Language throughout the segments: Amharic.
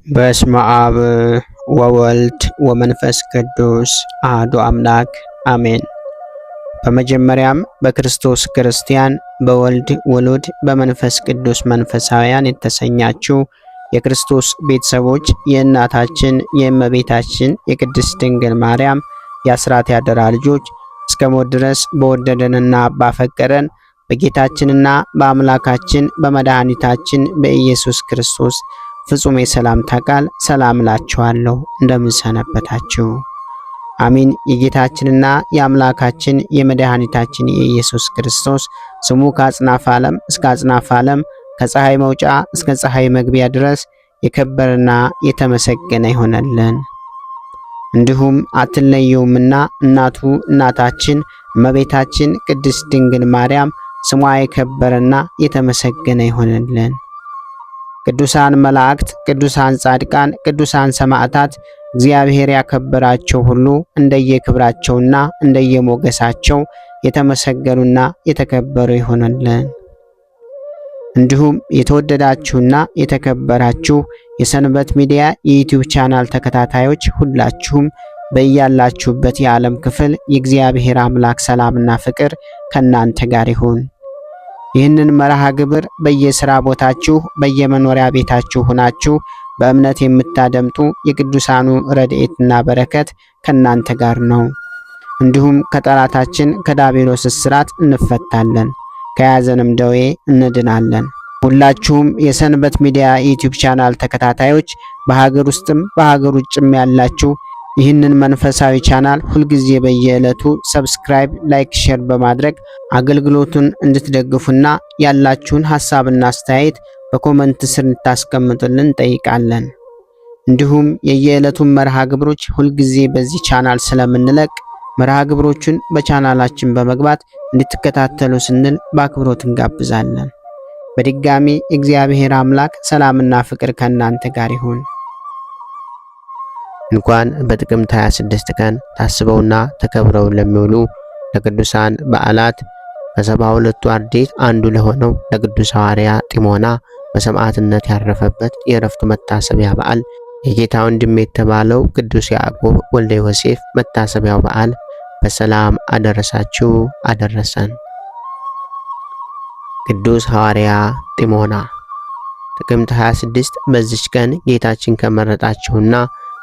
በስመ አብ ወወልድ ወመንፈስ ቅዱስ አሐዱ አምላክ አሜን። በመጀመሪያም በክርስቶስ ክርስቲያን፣ በወልድ ውሉድ፣ በመንፈስ ቅዱስ መንፈሳውያን የተሰኛችሁ የክርስቶስ ቤተሰቦች የእናታችን የእመቤታችን የቅድስት ድንግል ማርያም የአስራት ያደራ ልጆች እስከ ሞት ድረስ በወደደንና ባፈቀረን በጌታችንና በአምላካችን በመድኃኒታችን በኢየሱስ ክርስቶስ ፍጹም የሰላምታ ቃል ሰላም እላችኋለሁ። እንደምን ሰነበታችሁ? አሚን። የጌታችንና የአምላካችን የመድኃኒታችን የኢየሱስ ክርስቶስ ስሙ ከአጽናፈ ዓለም እስከ አጽናፈ ዓለም ከፀሐይ መውጫ እስከ ፀሐይ መግቢያ ድረስ የከበረና የተመሰገነ ይሆነልን። እንዲሁም አትለየውምና እናቱ እናታችን እመቤታችን ቅድስት ድንግል ማርያም ስሟ የከበረና የተመሰገነ ይሆነልን። ቅዱሳን መላእክት፣ ቅዱሳን ጻድቃን፣ ቅዱሳን ሰማዕታት እግዚአብሔር ያከበራቸው ሁሉ እንደየክብራቸውና እንደየሞገሳቸው የተመሰገኑና የተከበሩ ይሆነልን። እንዲሁም የተወደዳችሁና የተከበራችሁ የሰንበት ሚዲያ የዩቲዩብ ቻናል ተከታታዮች ሁላችሁም በያላችሁበት የዓለም ክፍል የእግዚአብሔር አምላክ ሰላምና ፍቅር ከናንተ ጋር ይሁን። ይህንን መርሃ ግብር በየሥራ ቦታችሁ በየመኖሪያ ቤታችሁ ሆናችሁ በእምነት የምታደምጡ የቅዱሳኑ ረድኤትና በረከት ከናንተ ጋር ነው። እንዲሁም ከጠላታችን ከዲያብሎስ እስራት እንፈታለን፣ ከያዘንም ደዌ እንድናለን። ሁላችሁም የሰንበት ሚዲያ ዩቲዩብ ቻናል ተከታታዮች በሀገር ውስጥም በሀገር ውጭም ያላችሁ ይህንን መንፈሳዊ ቻናል ሁልጊዜ በየዕለቱ ሰብስክራይብ፣ ላይክ፣ ሼር በማድረግ አገልግሎቱን እንድትደግፉና ያላችሁን ሐሳብና አስተያየት በኮመንት ስር እንድታስቀምጡልን እንጠይቃለን። እንዲሁም የየዕለቱን መርሃ ግብሮች ሁልጊዜ በዚህ ቻናል ስለምንለቅ መርሃ ግብሮቹን በቻናላችን በመግባት እንድትከታተሉ ስንል በአክብሮት እንጋብዛለን። በድጋሚ እግዚአብሔር አምላክ ሰላምና ፍቅር ከእናንተ ጋር ይሁን። እንኳን በጥቅምት 26 ቀን ታስበውና ተከብረው ለሚውሉ ለቅዱሳን በዓላት ከ72ቱ አርድእት አንዱ ለሆነው ለቅዱስ ሐዋርያ ጢሞና በሰማዕትነት ያረፈበት የዕረፍቱ መታሰቢያ በዓል የጌታ ወንድም የተባለው ቅዱስ ያዕቆብ ወልደ ዮሴፍ መታሰቢያው በዓል በሰላም አደረሳችሁ አደረሰን። ቅዱስ ሐዋርያ ጢሞና ጥቅምት 26 በዚች ቀን ጌታችን ከመረጣቸውና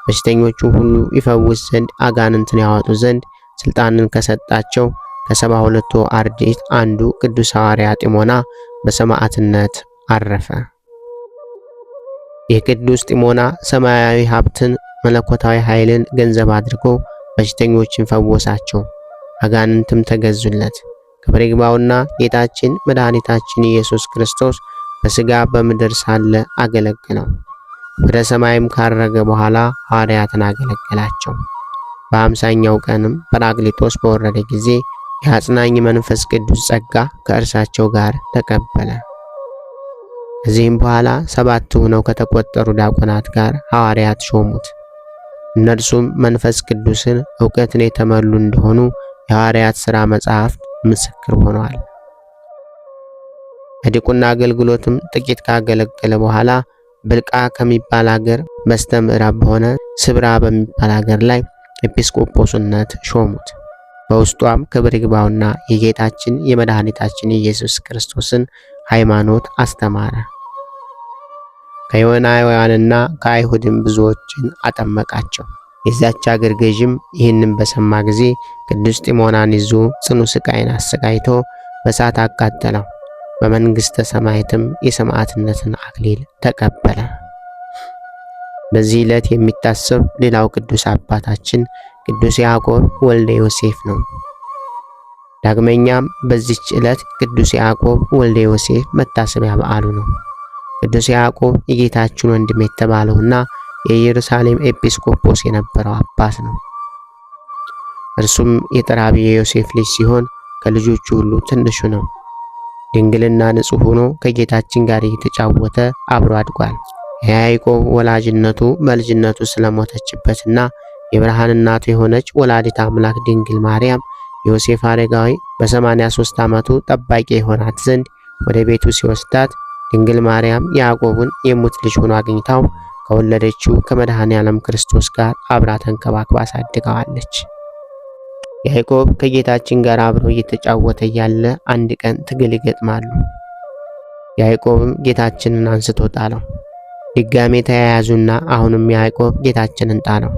በሽተኞቹን ሁሉ ይፈውስ ዘንድ አጋንንትን ያወጡ ዘንድ ስልጣንን ከሰጣቸው ከ72ቱ አርድእት አንዱ ቅዱስ ሐዋርያ ጢሞና በሰማዕትነት አረፈ። የቅዱስ ጢሞና ሰማያዊ ሀብትን መለኮታዊ ኃይልን ገንዘብ አድርጎ በሽተኞችን ፈወሳቸው፣ አጋንንትም ተገዙለት። ክብር ይግባውና ጌታችን መድኃኒታችን ኢየሱስ ክርስቶስ በሥጋ በምድር ሳለ አገለገለው። ወደ ሰማይም ካረገ በኋላ ሐዋርያትን አገለገላቸው። በ50ኛው ቀንም ጰራቅሊጦስ በወረደ ጊዜ የአጽናኝ መንፈስ ቅዱስ ጸጋ ከእርሳቸው ጋር ተቀበለ። ከዚህም በኋላ 7 ሆነው ከተቆጠሩ ዲያቆናት ጋር ሐዋርያት ሾሙት። እነርሱም መንፈስ ቅዱስን ዕውቀትን የተመሉ እንደሆኑ የሐዋርያት ሥራ መጽሐፍት ምስክር ሆነዋል። በዲቁና አገልግሎትም ጥቂት ካገለገለ በኋላ ብልቃ ከሚባል ሀገር በስተ ምዕራብ በሆነ ስብራ በሚባል ሀገር ላይ ኤጲስቆጶስነት ሾሙት። በውስጧም ክብር ይግባውና የጌታችን የመድኃኒታችን ኢየሱስ ክርስቶስን ሃይማኖት አስተማረ። ከዮናውያንና ከአይሁድም ብዙዎችን አጠመቃቸው። የዚያች አገር ገዥም ይህንን በሰማ ጊዜ ቅዱስ ጢሞናን ይዞ ጽኑ ስቃይን አሰቃይቶ በእሳት አቃጠለው። በመንግሥተ ሰማያትም የሰማዕትነትን አክሊል ተቀበለ። በዚህ ዕለት የሚታሰብ ሌላው ቅዱስ አባታችን ቅዱስ ያዕቆብ ወልደ ዮሴፍ ነው። ዳግመኛም በዚች ዕለት ቅዱስ ያዕቆብ ወልደ ዮሴፍ መታሰቢያ በዓሉ ነው። ቅዱስ ያዕቆብ የጌታችን ወንድም የተባለውና የኢየሩሳሌም ኤጲስቆጶስ የነበረው አባት ነው። እርሱም የጠራቢ የዮሴፍ ልጅ ሲሆን ከልጆቹ ሁሉ ትንሹ ነው። ድንግልና ንጹሕ ሆኖ ከጌታችን ጋር እየተጫወተ አብሮ አድጓል። የያዕቆብ ወላጅነቱ በልጅነቱ ስለሞተችበትና የብርሃን እናቱ የሆነች ወላዲት አምላክ ድንግል ማርያም ዮሴፍ አረጋዊ በ83 ዓመቱ ጠባቂ የሆናት ዘንድ ወደ ቤቱ ሲወስዳት ድንግል ማርያም ያዕቆብን የሙት ልጅ ሆኖ አግኝታው ከወለደችው ከመድኃኔ ዓለም ክርስቶስ ጋር አብራ ተንከባክባ አሳድገዋለች። ያዕቆብ ከጌታችን ጋር አብሮ እየተጫወተ እያለ አንድ ቀን ትግል ይገጥማሉ። ያዕቆብም ጌታችንን አንስቶ ጣለው። ድጋሜ ተያያዙና አሁንም ያዕቆብ ጌታችንን ጣለው።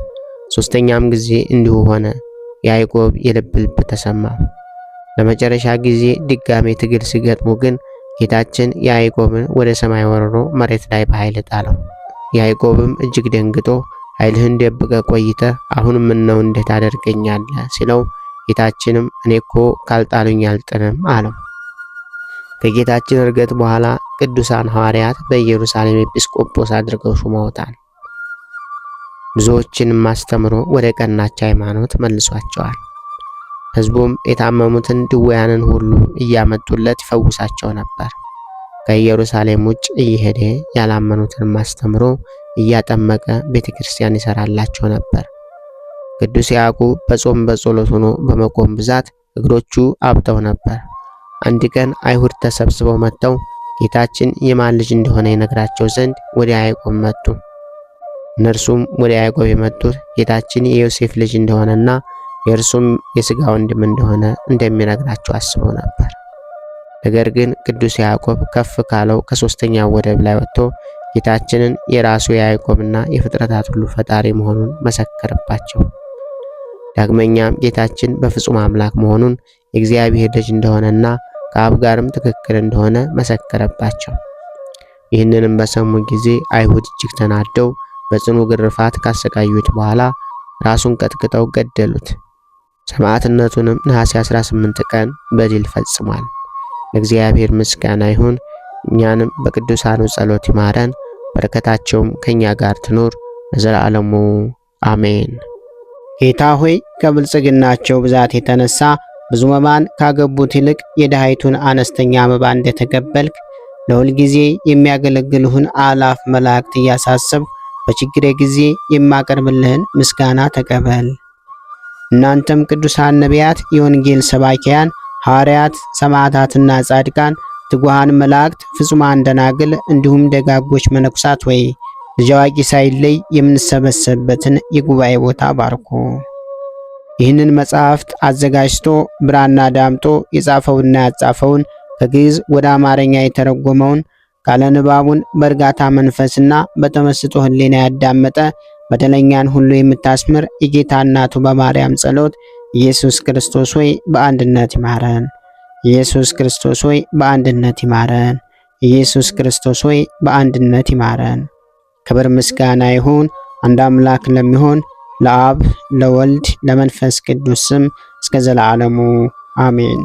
ሶስተኛም ጊዜ እንዲሁ ሆነ። ያዕቆብ የልብ ልብ ተሰማው። ለመጨረሻ ጊዜ ድጋሜ ትግል ሲገጥሙ ግን ጌታችን ያዕቆብን ወደ ሰማይ ወርሮ መሬት ላይ በኃይል ጣለው። ያዕቆብም እጅግ ደንግጦ ኃይልህን ደብቀ ቆይተ አሁን ምን ነው እንዴት አደርገኛለህ ሲለው ጌታችንም እኔ እኮ ካልጣሉኝ አልጥልም አለው። ከጌታችን እርገት በኋላ ቅዱሳን ሐዋርያት በኢየሩሳሌም ኤጲስቆጶስ አድርገው ሹመውታል። ብዙዎችንም አስተምሮ ወደ ቀናች ሃይማኖት መልሷቸዋል። ሕዝቡም የታመሙትን ድውያንን ሁሉ እያመጡለት ይፈውሳቸው ነበር። ከኢየሩሳሌም ውጭ እየሄደ ያላመኑትን አስተምሮ እያጠመቀ ቤተክርስቲያን ይሰራላቸው ነበር። ቅዱስ ያዕቆብ በጾም በጸሎት ሆኖ በመቆም ብዛት እግሮቹ አብጠው ነበር። አንድ ቀን አይሁድ ተሰብስበው መጥተው ጌታችን የማን ልጅ እንደሆነ ይነግራቸው ዘንድ ወደ ያዕቆብ መጡ። እነርሱም ወደ ያዕቆብ የመጡት ጌታችን የዮሴፍ ልጅ እንደሆነና የእርሱም የሥጋ ወንድም እንደሆነ እንደሚነግራቸው አስበው ነበር። ነገር ግን ቅዱስ ያዕቆብ ከፍ ካለው ከሶስተኛው ወደብ ላይ ወጥቶ ጌታችንን የራሱ የያዕቆብና የፍጥረታት ሁሉ ፈጣሪ መሆኑን መሰከረባቸው። ዳግመኛም ጌታችን በፍጹም አምላክ መሆኑን የእግዚአብሔር ልጅ እንደሆነና ከአብ ጋርም ትክክል እንደሆነ መሰከረባቸው። ይህንንም በሰሙ ጊዜ አይሁድ እጅግ ተናደው በጽኑ ግርፋት ካሰቃዩት በኋላ ራሱን ቀጥቅጠው ገደሉት። ሰማዕትነቱንም ነሐሴ 18 ቀን በድል ፈጽሟል። ለእግዚአብሔር ምስጋና ይሁን። እኛንም በቅዱሳኑ ጸሎት ይማረን፣ በረከታቸውም ከኛ ጋር ትኖር ለዘላለሙ አሜን። ጌታ ሆይ ከብልጽግናቸው ብዛት የተነሳ ብዙ መባን ካገቡት ይልቅ የድሃይቱን አነስተኛ መባ እንደተቀበልክ ለሁል ጊዜ የሚያገለግልህን አላፍ መላእክት እያሳሰብ በችግሬ ጊዜ የማቀርብልህን ምስጋና ተቀበል። እናንተም ቅዱሳን ነቢያት፣ የወንጌል ሰባኪያን ሐዋርያት፣ ሰማዕታትና ጻድቃን፣ ትጉሃን መላእክት፣ ፍጹማን ደናግል እንዲሁም ደጋጎች መነኩሳት ወይ ልጅ አዋቂ ሳይለይ የምንሰበሰብበትን የጉባኤ ቦታ ባርኮ ይህንን መጽሐፍት አዘጋጅቶ ብራና ዳምጦ የጻፈውና ያጻፈውን ከግዕዝ ወደ አማርኛ የተረጎመውን ቃለ ንባቡን በእርጋታ መንፈስና በተመስጦ ሕሊና ያዳመጠ በደለኛን ሁሉ የምታስምር የጌታ እናቱ በማርያም ጸሎት ኢየሱስ ክርስቶስ ሆይ በአንድነት ይማረን። ኢየሱስ ክርስቶስ ሆይ በአንድነት ይማረን። ኢየሱስ ክርስቶስ ሆይ በአንድነት ይማረን። ክብር ምስጋና ይሁን አንድ አምላክ ለሚሆን ለአብ ለወልድ ለመንፈስ ቅዱስ ስም እስከ ዘላለሙ አሜን።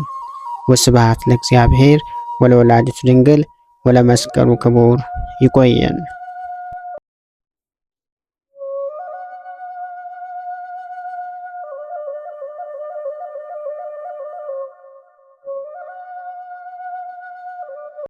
ወስብሐት ለእግዚአብሔር ወለወላዲቱ ድንግል ወለመስቀሉ ክቡር። ይቆየን።